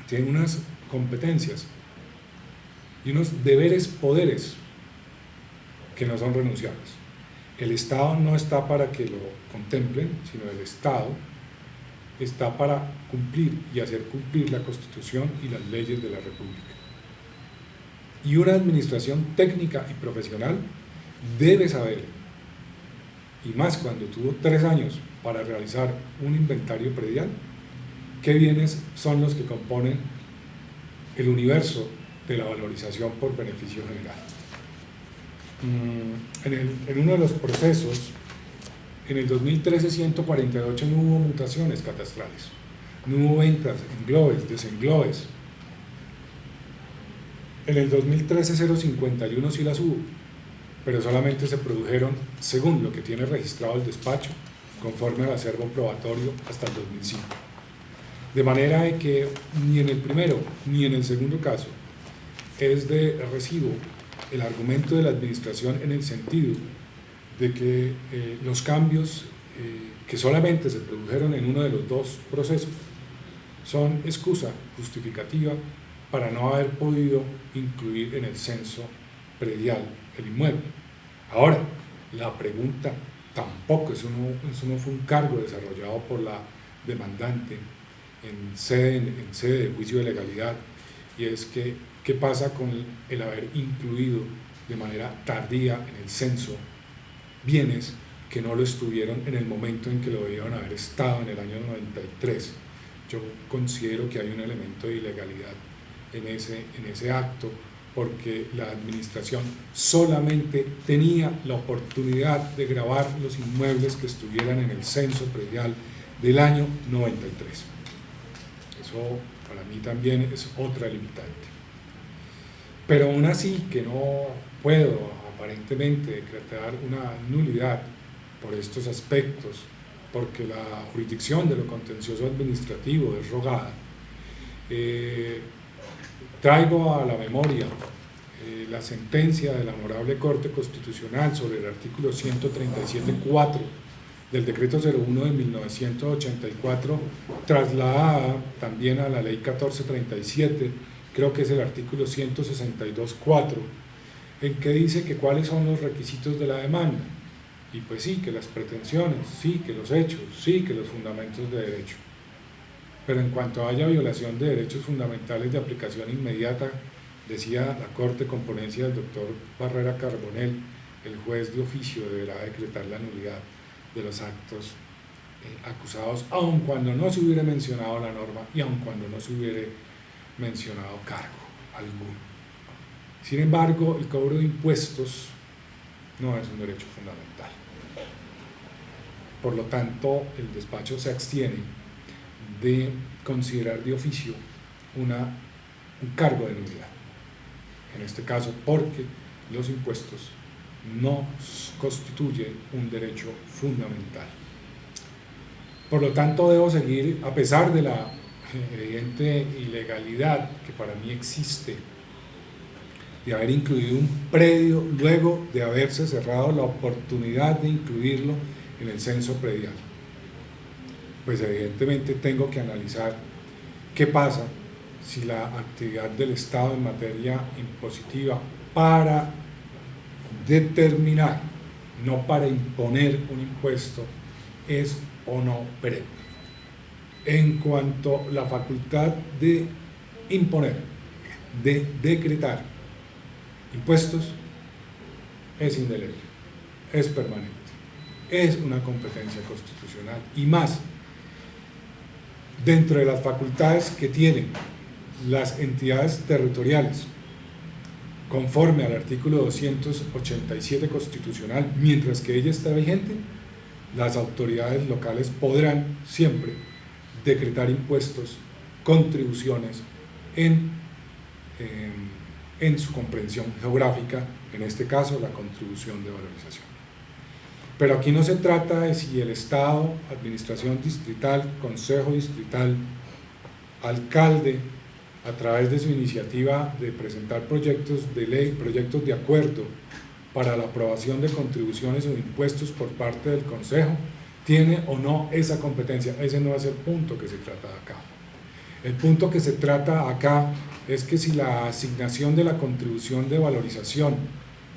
tiene unas competencias y unos deberes, poderes que no son renunciables. El Estado no está para que lo contemplen, sino el Estado está para cumplir y hacer cumplir la Constitución y las leyes de la República. Y una administración técnica y profesional debe saber, y más cuando tuvo 3 años para realizar un inventario predial, qué bienes son los que componen el universo de la valorización por beneficio general. En uno de los procesos, en el 2013-148 no hubo mutaciones catastrales, no hubo ventas, englobes, desenglobes. En el 2013-051 sí las hubo, pero solamente se produjeron según lo que tiene registrado el despacho, conforme al acervo probatorio hasta el 2005. De manera de que ni en el primero ni en el segundo caso es de recibo el argumento de la administración en el sentido de que los cambios que solamente se produjeron en uno de los 2 procesos son excusa justificativa para no haber podido incluir en el censo predial el inmueble. Ahora, la pregunta tampoco, eso no fue un cargo desarrollado por la demandante en sede de juicio de legalidad, y es que ¿qué pasa con el haber incluido de manera tardía en el censo bienes que no lo estuvieron en el momento en que lo debieron haber estado en el año 93? Yo considero que hay un elemento de ilegalidad en ese acto, porque la administración solamente tenía la oportunidad de gravar los inmuebles que estuvieran en el censo predial del año 93. Eso para mí también es otra limitante. Pero aún así, que no puedo, a aparentemente decretar una nulidad por estos aspectos, porque la jurisdicción de lo contencioso administrativo es rogada, traigo a la memoria la sentencia de la Honorable Corte Constitucional sobre el artículo 137.4 del decreto 01 de 1984, trasladada también a la ley 1437, creo que es el artículo 162.4, en que dice que cuáles son los requisitos de la demanda. Y pues sí, que las pretensiones, sí, que los hechos, sí, que los fundamentos de derecho. Pero en cuanto haya violación de derechos fundamentales de aplicación inmediata, decía la Corte con ponencia del doctor Barrera Carbonell, el juez de oficio deberá decretar la nulidad de los actos acusados, aun cuando no se hubiera mencionado la norma y aun cuando no se hubiera mencionado cargo alguno. Sin embargo, el cobro de impuestos no es un derecho fundamental. Por lo tanto, el despacho se abstiene de considerar de oficio un cargo de nulidad. En este caso, porque los impuestos no constituyen un derecho fundamental. Por lo tanto, debo seguir, a pesar de la evidente ilegalidad que para mí existe de haber incluido un predio luego de haberse cerrado la oportunidad de incluirlo en el censo predial. Pues evidentemente tengo que analizar qué pasa si la actividad del Estado en materia impositiva para determinar, no para imponer un impuesto, es o no perenne. En cuanto a la facultad de imponer, de decretar impuestos, es indeleble, es permanente, es una competencia constitucional y más dentro de las facultades que tienen las entidades territoriales conforme al artículo 287 constitucional, mientras que ella está vigente, las autoridades locales podrán siempre decretar impuestos, contribuciones en su comprensión geográfica, en este caso la contribución de valorización. Pero aquí no se trata de si el Estado, administración distrital, consejo distrital, alcalde, a través de su iniciativa de presentar proyectos de ley, proyectos de acuerdo para la aprobación de contribuciones o impuestos por parte del Consejo, tiene o no esa competencia. Ese no es el punto que se trata acá. El punto que se trata acá es que si la asignación de la contribución de valorización,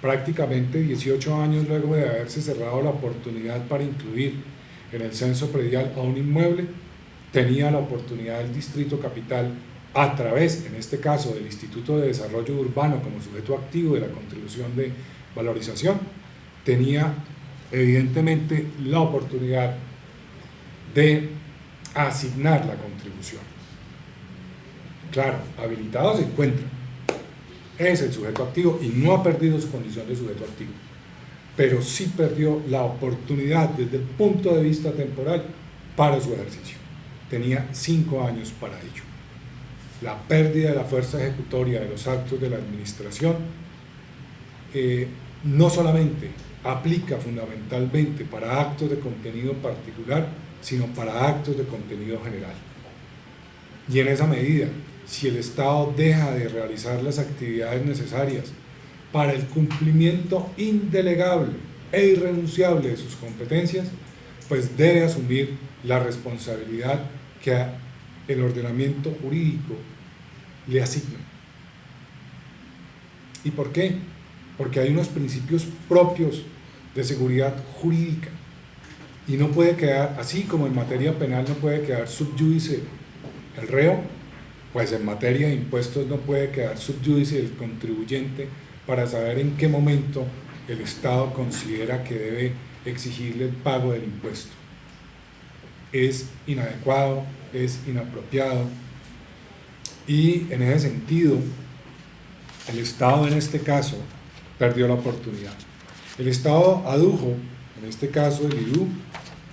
prácticamente 18 años luego de haberse cerrado la oportunidad para incluir en el censo predial a un inmueble, tenía la oportunidad del Distrito Capital, a través, en este caso, del Instituto de Desarrollo Urbano como sujeto activo de la contribución de valorización, tenía evidentemente la oportunidad de asignar la contribución. Claro, habilitado se encuentra, es el sujeto activo y no ha perdido su condición de sujeto activo, pero sí perdió la oportunidad desde el punto de vista temporal para su ejercicio. Tenía 5 años para ello. La pérdida de la fuerza ejecutoria de los actos de la administración no solamente aplica fundamentalmente para actos de contenido particular, sino para actos de contenido general. Y en esa medida, si el Estado deja de realizar las actividades necesarias para el cumplimiento indelegable e irrenunciable de sus competencias, pues debe asumir la responsabilidad que el ordenamiento jurídico le asigna. ¿Y por qué? Porque hay unos principios propios de seguridad jurídica y no puede quedar, así como en materia penal no puede quedar sub judice el reo, pues en materia de impuestos no puede quedar sub judice el contribuyente para saber en qué momento el Estado considera que debe exigirle el pago del impuesto. Es inadecuado, es inapropiado y en ese sentido el Estado en este caso perdió la oportunidad. El Estado adujo, en este caso el IDU,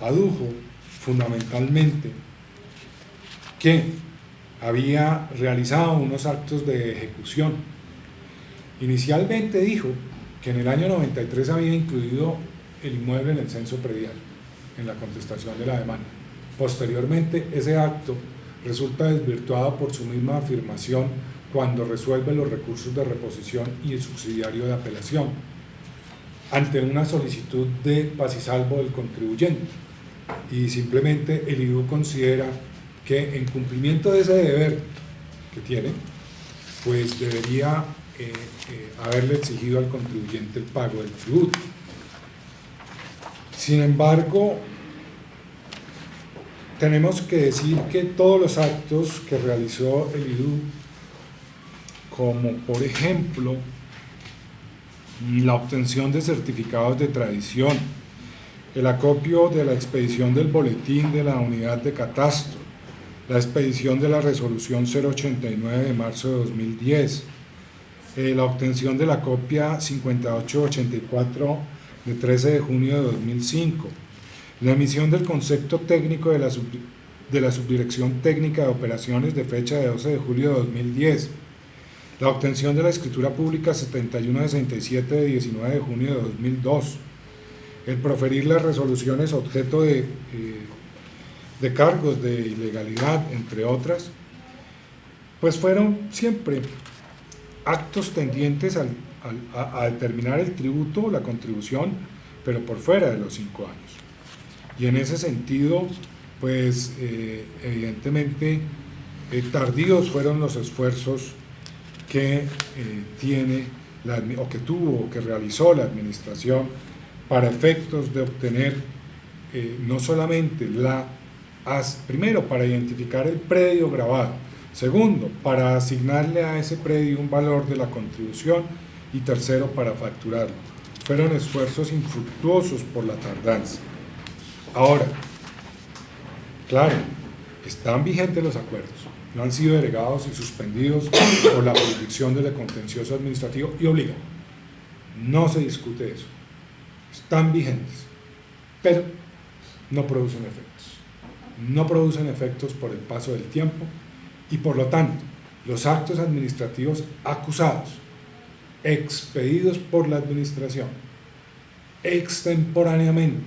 adujo fundamentalmente que había realizado unos actos de ejecución. Inicialmente dijo que en el año 93 había incluido el inmueble en el censo predial, en la contestación de la demanda. Posteriormente, ese acto resulta desvirtuado por su misma afirmación cuando resuelve los recursos de reposición y el subsidiario de apelación, ante una solicitud de paz y salvo del contribuyente. Y simplemente el IDU considera que en cumplimiento de ese deber que tiene, pues debería haberle exigido al contribuyente el pago del tributo. Sin embargo, tenemos que decir que todos los actos que realizó el IDU, como por ejemplo la obtención de certificados de tradición, el acopio de la expedición del boletín de la unidad de catastro, la expedición de la resolución 089 de marzo de 2010, la obtención de la copia 5884 de 13 de junio de 2005, la emisión del concepto técnico de la Subdirección Técnica de Operaciones de fecha de 12 de julio de 2010, la obtención de la escritura pública 7167 de 19 de junio de 2002, el proferir las resoluciones objeto de cargos de ilegalidad, entre otras, pues fueron siempre actos tendientes a determinar el tributo o la contribución, pero por fuera de los 5 años. Y en ese sentido, pues evidentemente tardíos fueron los esfuerzos que tiene o que tuvo o que realizó la administración para efectos de obtener no solamente primero para identificar el predio gravado, segundo para asignarle a ese predio un valor de la contribución y tercero para facturarlo. Fueron esfuerzos infructuosos por la tardanza. Ahora, claro, están vigentes los acuerdos, no han sido derogados y suspendidos por la jurisdicción del contencioso administrativo y obligan. No se discute eso. Están vigentes, pero no producen efectos. No producen efectos por el paso del tiempo y por lo tanto los actos administrativos acusados, expedidos por la administración extemporáneamente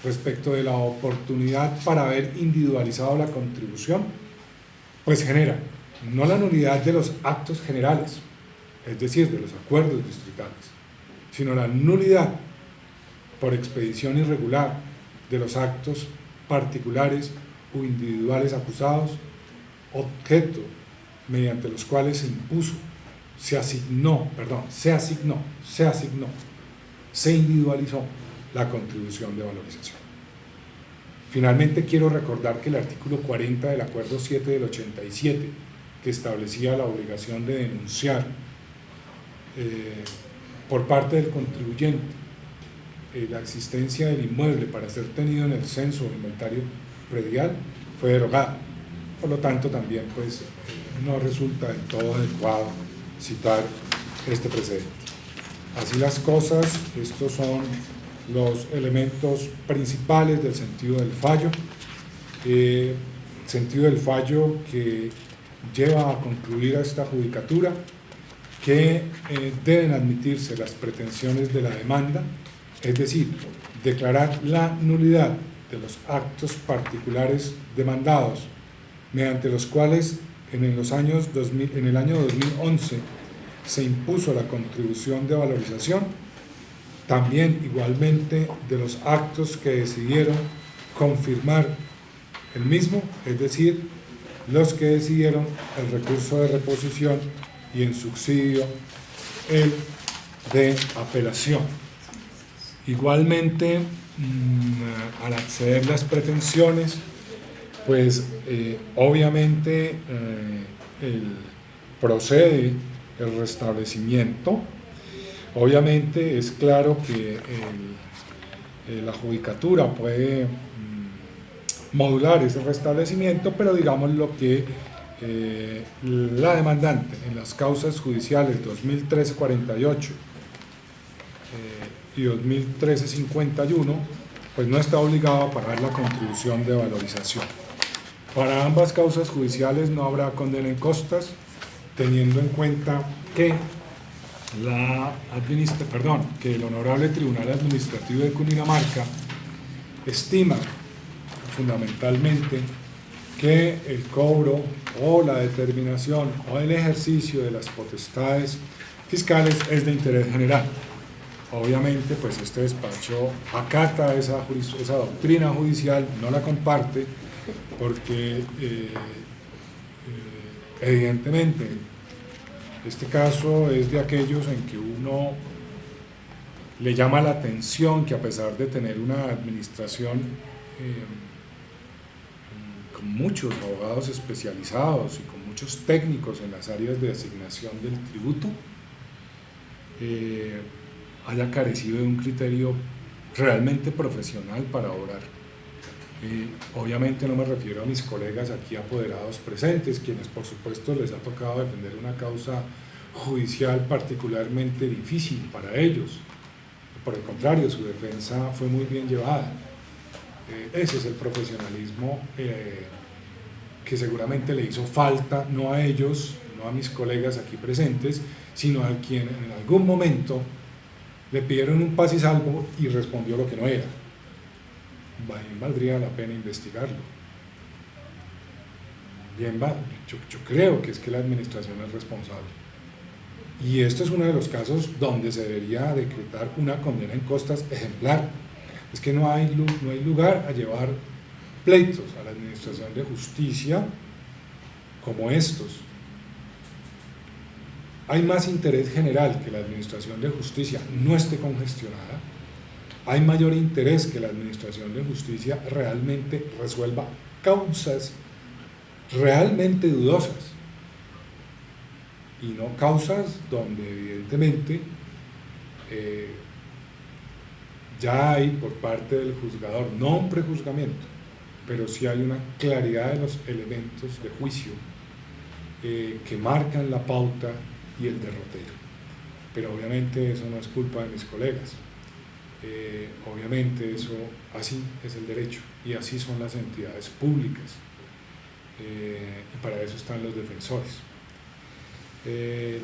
respecto de la oportunidad para haber individualizado la contribución, pues generan no la nulidad de los actos generales, es decir, de los acuerdos distritales, sino la nulidad por expedición irregular de los actos particulares o individuales acusados, objeto mediante los cuales se impuso, se individualizó la contribución de valorización. Finalmente, quiero recordar que el artículo 40 del Acuerdo 7 del 87, que establecía la obligación de denunciar por parte del contribuyente la existencia del inmueble para ser tenido en el censo o inventario predial, fue derogado. Por lo tanto, también pues, no resulta del todo adecuado citar este precedente. Así las cosas, estos son los elementos principales del sentido del fallo. Sentido del fallo que lleva a concluir a esta judicatura que deben admitirse las pretensiones de la demanda, es decir, declarar la nulidad de los actos particulares demandados, mediante los cuales en el año 2011 se impuso la contribución de valorización, también igualmente de los actos que decidieron confirmar el mismo, es decir, los que decidieron el recurso de reposición y en subsidio el de apelación. Igualmente, al acceder las pretensiones, pues obviamente procede el restablecimiento. Obviamente es claro que la judicatura puede modular ese restablecimiento, pero digamos lo que la demandante en las causas judiciales 2013-48 y 2013-51 pues no está obligado a pagar la contribución de valorización. Para ambas causas judiciales no habrá condena en costas, teniendo en cuenta que que el Honorable Tribunal Administrativo de Cundinamarca estima fundamentalmente que el cobro o la determinación o el ejercicio de las potestades fiscales es de interés general. Obviamente, pues este despacho acata esa doctrina judicial, no la comparte, porque evidentemente este caso es de aquellos en que uno le llama la atención que, a pesar de tener una administración con muchos abogados especializados y con muchos técnicos en las áreas de asignación del tributo, haya carecido de un criterio realmente profesional para obrar. Obviamente no me refiero a mis colegas aquí apoderados presentes, quienes por supuesto les ha tocado defender una causa judicial particularmente difícil para ellos. Por el contrario, su defensa fue muy bien llevada. Ese es el profesionalismo que seguramente le hizo falta, no a ellos, no a mis colegas aquí presentes, sino a quien en algún momento le pidieron un paz y salvo y respondió lo que no era. Bien valdría la pena investigarlo. Yo creo que es que la administración es responsable. Y esto es uno de los casos donde se debería decretar una condena en costas ejemplar. Es que no hay lugar a llevar pleitos a la administración de justicia como estos. Hay más interés general que la administración de justicia no esté congestionada. Hay mayor interés que la administración de justicia realmente resuelva causas realmente dudosas y no causas donde evidentemente ya hay por parte del juzgador, no un prejuzgamiento, pero sí hay una claridad de los elementos de juicio que marcan la pauta y el derrotero. Pero obviamente eso no es culpa de mis colegas. Obviamente eso, así es el derecho y así son las entidades públicas, y para eso están los defensores.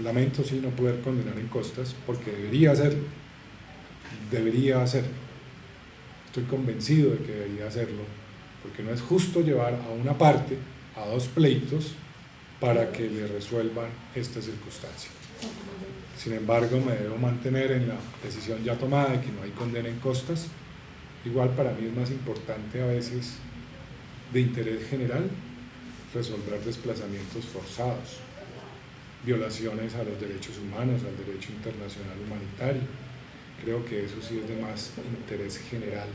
Lamento sí no poder condenar en costas, porque debería hacerlo, estoy convencido de que debería hacerlo, porque no es justo llevar a una parte a dos pleitos para que le resuelvan esta circunstancia. Sin embargo, me debo mantener en la decisión ya tomada de que no hay condena en costas. Igual para mí es más importante a veces, de interés general, resolver desplazamientos forzados, violaciones a los derechos humanos, al derecho internacional humanitario. Creo que eso sí es de más interés general,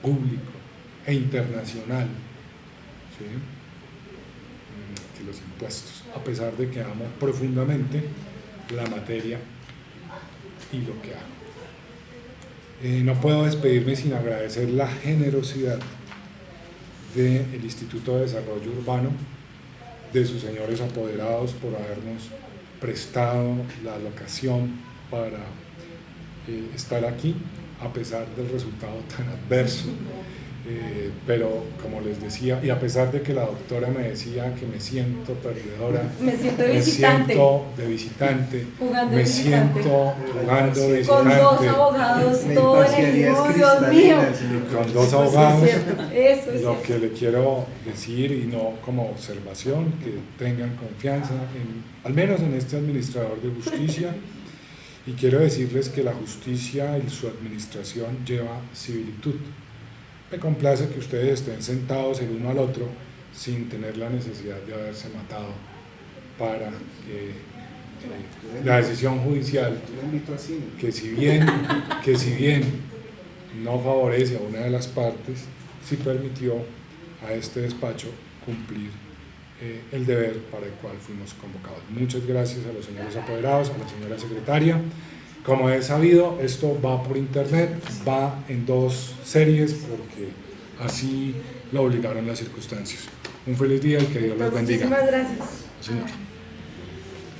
público e internacional, ¿sí?, que los impuestos, a pesar de que amo profundamente la materia y lo que hago. No puedo despedirme sin agradecer la generosidad del Instituto de Desarrollo Urbano, de sus señores apoderados, por habernos prestado la locación para estar aquí, a pesar del resultado tan adverso. Pero como les decía, y a pesar de que la doctora me decía que me siento perdedora, me siento de visitante, me siento jugando de visitante, con dos abogados, todo el equipo, Dios mío, con dos abogados. Eso es lo que le quiero decir, y no como observación, que tengan confianza al menos en este administrador de justicia, y quiero decirles que la justicia y su administración lleva civilitud. Me complace que ustedes estén sentados el uno al otro sin tener la necesidad de haberse matado para que la decisión judicial, que si bien no favorece a una de las partes, sí permitió a este despacho cumplir el deber para el cual fuimos convocados. Muchas gracias a los señores apoderados, a la señora secretaria. Como he sabido, esto va por internet, va en 2 series, porque así lo obligaron las circunstancias. Un feliz día y que Dios los bendiga. Muchísimas gracias. Señor.